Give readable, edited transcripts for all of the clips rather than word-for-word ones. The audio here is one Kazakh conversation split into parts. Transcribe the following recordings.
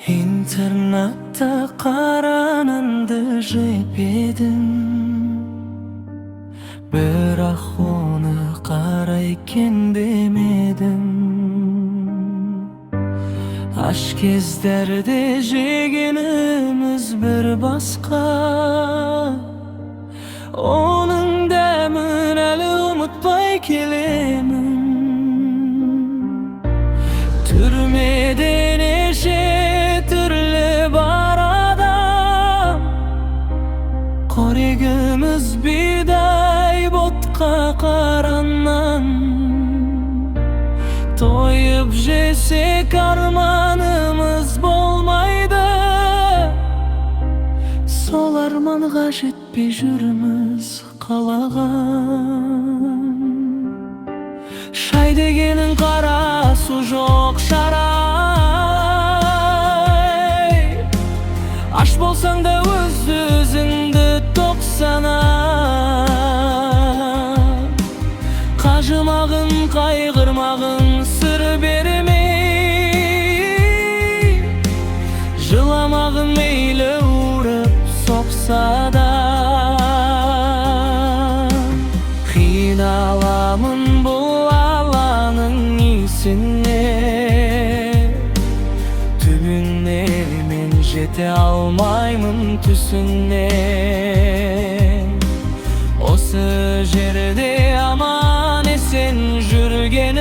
İnternette karanandı jep edim, biroq onu qarayken demedim. Aşk kezderde jegenimiz bir başqa, onun demin eli unutmay kelemin. Türmeden eşe türlü bar adam, korigimiz biday botqa qarandan. Toyup jesek armanımız bolmaydı, sol armanga jetpey jürümüz qalağan. Şay degenin qara su жоқ şaray, aş bolsaң da öz özüңді тоқсана. Қажымағын, қайғырмағын сыр бермей, жыламағын мейлі ұрып соқса да. Қиналамын бұл алаңның исіне, түбіне мен жете алмаймын түсіне. Осы жерде аман есен жүргенім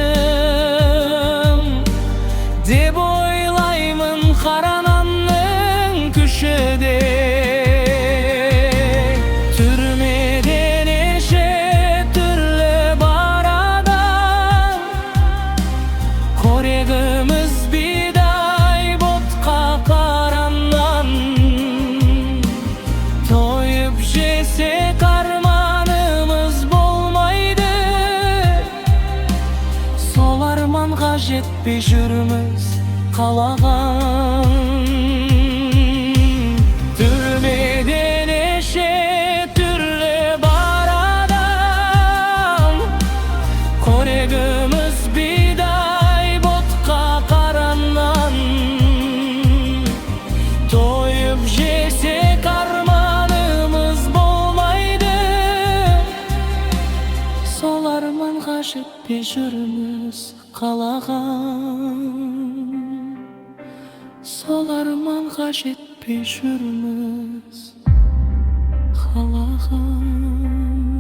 деп ойлаймын, қарананның күшіде. Түрмеден еше түрлі бар адам, қорегіміз бидай ботқа қараннан. Тойып жесек арманымыз болмайды, сол арманға жетпей жүрміз қалаған. Түрмеден еше түрлі бар адам, қорегіміз бидай ботқа қараннан. Тойып жесек арманымыз болмайды, сол арманға жетпей жүрміз қалаған. Сол арманға жетпей жүрміз қалаған.